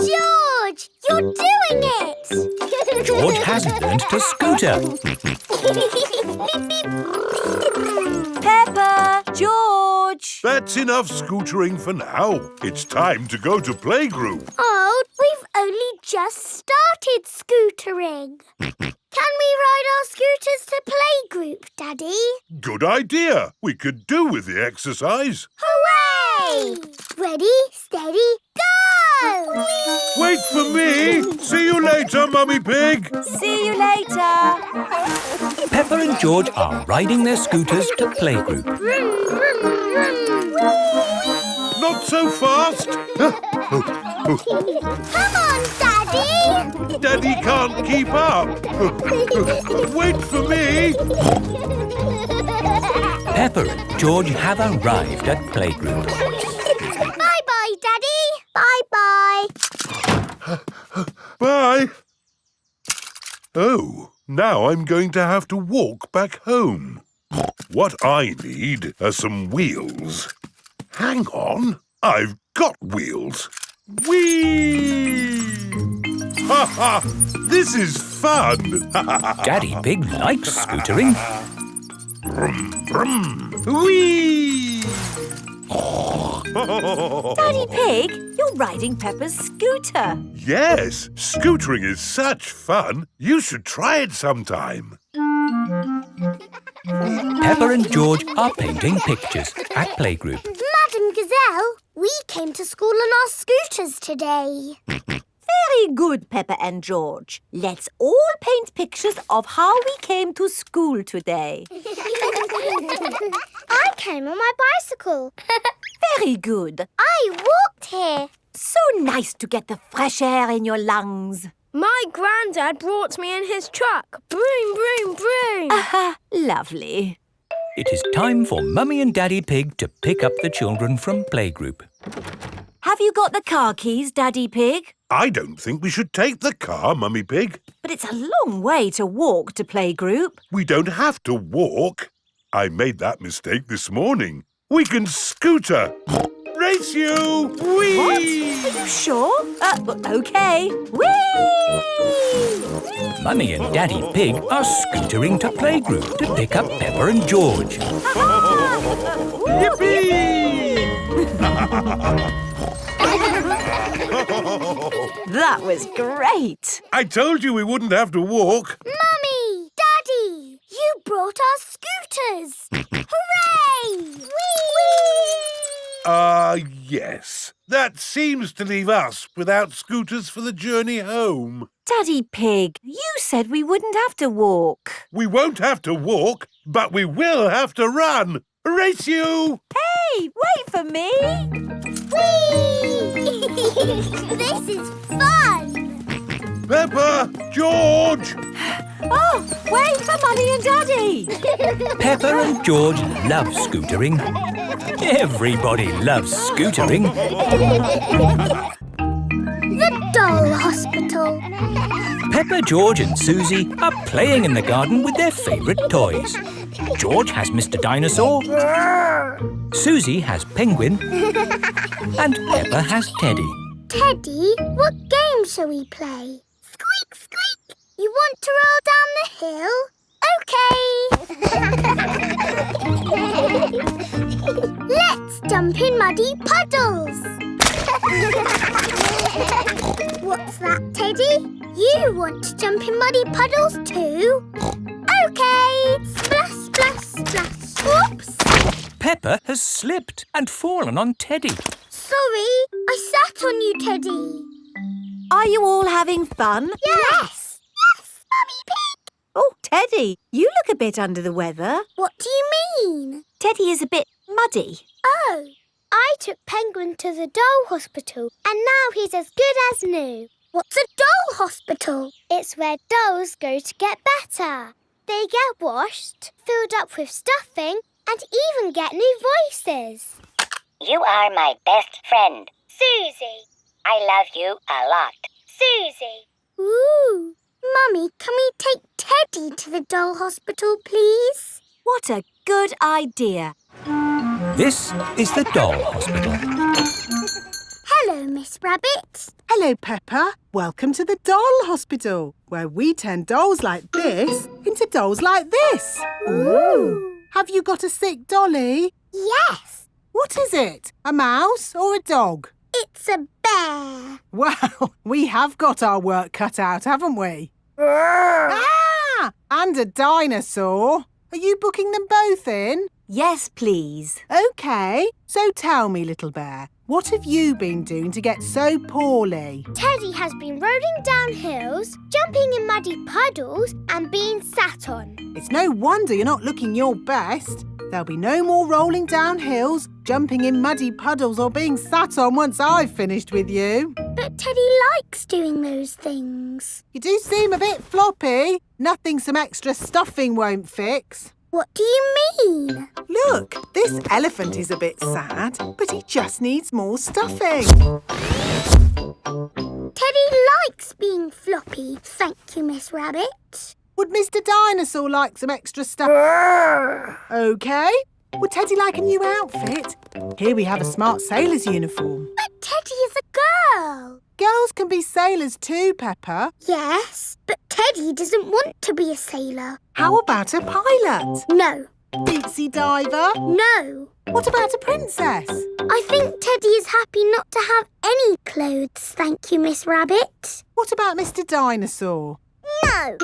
George, you're doing it!
George has learned to scooter.
Peppa! George!
That's enough scootering for now. It's time to go to playgroup.
Oh, we've only just started scootering. Can we ride our scooters to playgroup, Daddy?
Good idea. We could do with the exercise.
Hooray! Ready, steady, go!
Wait for me. See you later, Mummy Pig.
See you later.
Peppa and George are riding their scooters to playgroup.
Vroom, vroom, vroom.
Not so fast.
Come on, Daddy!
Daddy can't keep up. Wait for me.
Peppa and George have arrived at playgroup.
Bye-bye, Daddy. Bye-bye.
Bye. Oh, now I'm going to have to walk back home. What I need are some wheels. Hang on, I've got wheels. Whee! Ha ha! This is fun!
Daddy Pig likes scootering.
Brum, brum. Whee!
Daddy Pig, you're riding Peppa's scooter.
Yes, scootering is such fun. You should try it sometime.
Peppa and George are painting pictures at playgroup.
Madam Gazelle, we came to school on our scooters today.
Very good, Peppa and George. Let's all paint pictures of how we came to school today.
I came on my bicycle.
Very good.
I walked here.
So nice to get the fresh air in your lungs.
My granddad brought me in his truck. Broom, broom, broom.
Lovely.
It is time for Mummy and Daddy Pig to pick up the children from playgroup.
Have you got the car keys, Daddy Pig?
I don't think we should take the car, Mummy Pig.
But it's a long way to walk to playgroup.
We don't have to walk. I made that mistake this morning. We can scooter. Race you! Whee!
What? Are you sure? OK. Whee!
Mummy and Daddy Pig are scootering to playgroup to pick up Peppa and George.
Yippee!
That was great.
I told you we wouldn't have to walk.
Mummy! Daddy! You brought our scooters! Hooray! Whee!
Yes. That seems to leave us without scooters for the journey home.
Daddy Pig, you said we wouldn't have to walk.
We won't have to walk, but we will have to run. Race you!
Hey, wait for me.
Whee! This is fun!
Peppa! George!
Oh, wait for Mummy and Daddy.
Peppa and George love scootering. Everybody loves scootering.
The doll hospital.
Peppa, George and Susie are playing in the garden with their favourite toys. George has Mr. Dinosaur. Susie has Penguin. And Peppa has Teddy.
Teddy, what game shall we play? Squeak, squeak. You want to roll down the hill? OK. Let's jump in muddy puddles. What's that, Teddy? You want to jump in muddy puddles too? OK. Splash, splash, splash. Whoops.
Peppa has slipped and fallen on Teddy.
Sorry, I sat on you, Teddy.
Are you all having fun?
Yes. Yes, Mummy Pig.
Oh, Teddy, you look a bit under the weather.
What do you mean?
Teddy is a bit Muddy?
Oh, I took Penguin to the doll hospital and now he's as good as new. What's a doll hospital? It's where dolls go to get better. They get washed, filled up with stuffing and even get new voices.
You are my best friend.
Susie.
I love you a lot.
Susie. Ooh. Mummy, can we take Teddy to the doll hospital, please?
What a good idea.
This is the doll hospital.
Hello, Miss Rabbit.
Hello, Peppa. Welcome to the doll hospital, where we turn dolls like this into dolls like this.
Ooh.
Have you got a sick dolly?
Yes.
What is it? A mouse or a dog?
It's a bear.
Well, we have got our work cut out, haven't we? Ah! And a dinosaur. Are you booking them both in?
Yes, please.
OK. So tell me, little bear, what have you been doing to get so poorly?
Teddy has been rolling down hills, jumping in muddy puddles and being sat on.
It's no wonder you're not looking your best. There'll be no more rolling down hills, jumping in muddy puddles or being sat on once I've finished with you.
But Teddy likes doing those things.
You do seem a bit floppy. Nothing some extra stuffing won't fix.
What do you mean?
Look, this elephant is a bit sad, but he just needs more stuffing.
Teddy likes being floppy, thank you, Miss Rabbit.
Would Mr. Dinosaur like some extra stuff? OK. Would Teddy like a new outfit? Here we have a smart sailor's uniform.
But Teddy is a girl.
Girls can be sailors too, Peppa.
Yes, but Teddy doesn't want to be a sailor.
How about a pilot?
No.
Deep-sea diver?
No.
What about a princess?
I think Teddy is happy not to have any clothes, thank you, Miss Rabbit.
What about Mr. Dinosaur?
No.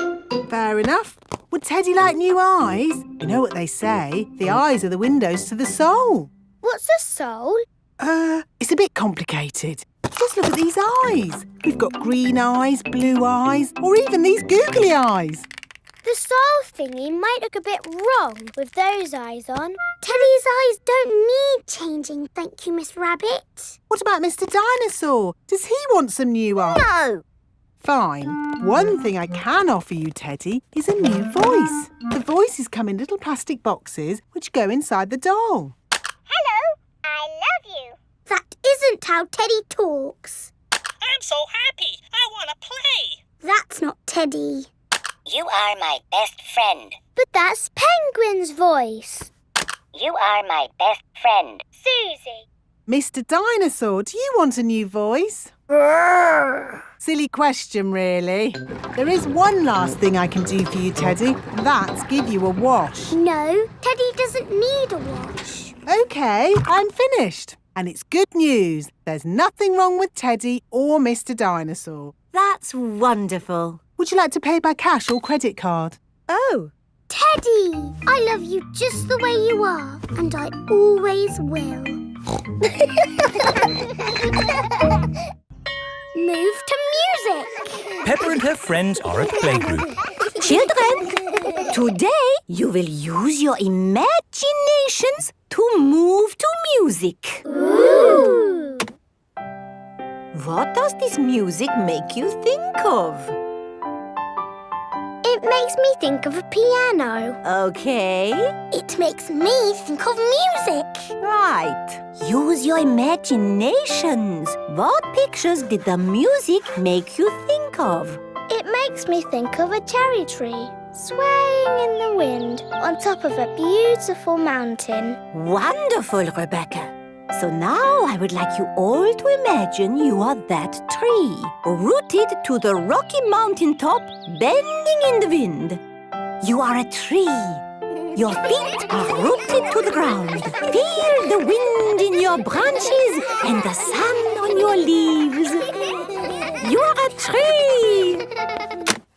Fair enough. Would Teddy like new eyes? You know what they say, the eyes are the windows to the soul.
What's a soul?
It's a bit complicated. Just look at these eyes. We've got green eyes, blue eyes, or even these googly eyes.
The soul thingy might look a bit wrong with those eyes on. Teddy's eyes don't need changing, thank you, Miss Rabbit.
What about Mr. Dinosaur? Does he want some new eyes?
No.
Fine. One thing I can offer you, Teddy, is a new voice. The voices come in little plastic boxes which go inside the doll.
Hello, I love you. That isn't how Teddy talks.
I'm so happy. I want to play.
That's not Teddy.
You are my best friend.
But that's Penguin's voice.
You are my best friend.
Susie.
Mr. Dinosaur, do you want a new voice? Silly question, really. There is one last thing I can do for you, Teddy, and that's give you a wash.
No, Teddy doesn't need a wash.
OK, I'm finished. And it's good news. There's nothing wrong with Teddy or Mr. Dinosaur.
That's wonderful.
Would you like to pay by cash or credit card?
Oh.
Teddy, I love you just the way you are, and I always will. Move to music.
Peppa and her friends are at playgroup.
Children, today you will use your imaginations to move to music.
Ooh.
What does this music make you think of?
It makes me think of a piano.
OK.
It makes me think of music.
Right. Use your imaginations. What pictures did the music make you think of?
It makes me think of a cherry tree swaying in the wind on top of a beautiful mountain.
Wonderful, Rebecca. So now I would like you all to imagine you are that tree, rooted to the rocky mountain top, bending in the wind. You are a tree. Your feet are rooted to the ground. Feel the wind in your branches and the sun on your leaves. You are a tree.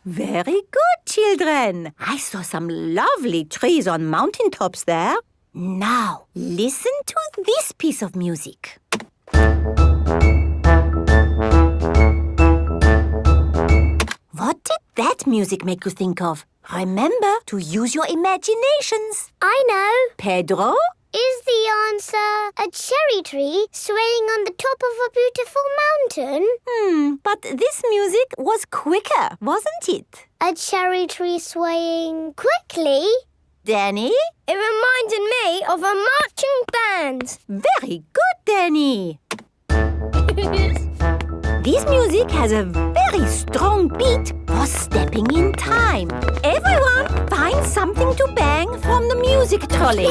Very good, children. I saw some lovely trees on mountaintops there. Now, listen to this piece of music. What did that music make you think of? Remember to use your imaginations.
I know.
Pedro?
Is the answer a cherry tree swaying on the top of a beautiful mountain?
But this music was quicker, wasn't it?
A cherry tree swaying quickly?
Danny?
It reminded me of a marching band.
Very good, Danny. This music has a very strong beat for stepping in time. Everyone find something to bang from the music trolley.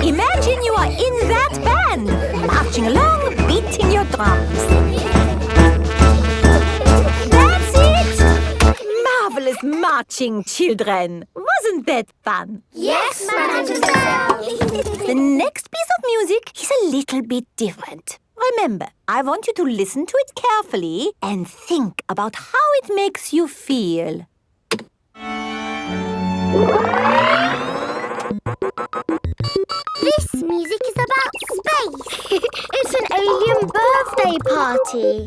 Imagine you are in that band, marching along, beating your drums. That's it! Marvelous marching, children. Wasn't that fun?
Yes, Madame Giselle.
The next piece of music is a little bit different. Remember, I want you to listen to it carefully and think about how it makes you feel.
This music is about space. It's an alien birthday party.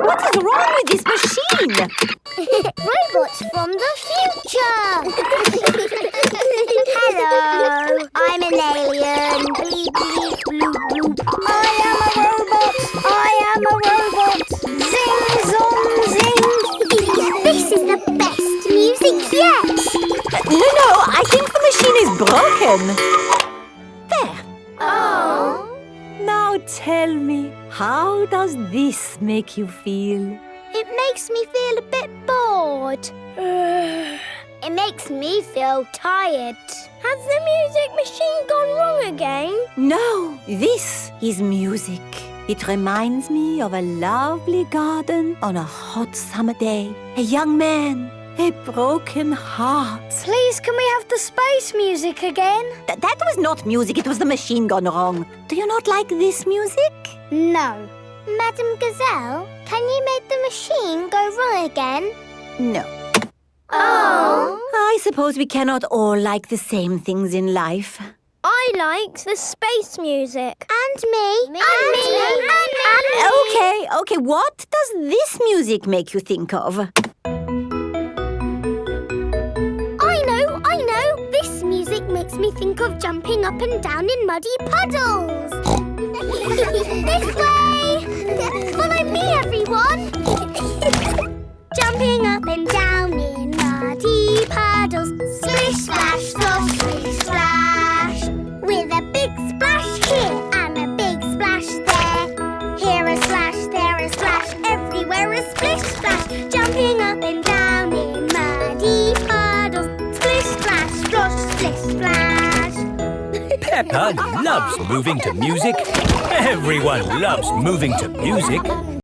What is wrong with this machine?
Robots from the future. Hello, I'm an alien. Bleep, bleep, bloop, bloop. I am a robot. I am a robot. Zing, zong, zing. This is the best music yet.
No, I think the machine is broken. There.
Oh.
Now tell me, how does this make you feel?
It makes me feel a bit bored. It makes me feel tired. Has the music machine gone wrong again?
No, this is music. It reminds me of a lovely garden on a hot summer day. A young man, a broken heart.
Please, can we have the space music again?
That was not music, it was the machine gone wrong. Do you not like this music?
No. Madame Gazelle, can you make the machine go wrong again?
No.
Oh.
I suppose we cannot all like the same things in life.
I like the space music. And me. And me.
Okay, what does this music make you think of?
I know. This music makes me think of jumping up and down in muddy puddles. This way. Follow me, everyone. Jumping up and down in muddy puddles. Splish, splash, slosh, splish, splash. With a big splash here and a big splash there. Here a splash, there a splash, everywhere a splish, splash. Jumping up and down in muddy puddles. Splish, splash, slosh, splish, splash.
Peppa loves moving to music. Everyone loves moving to music.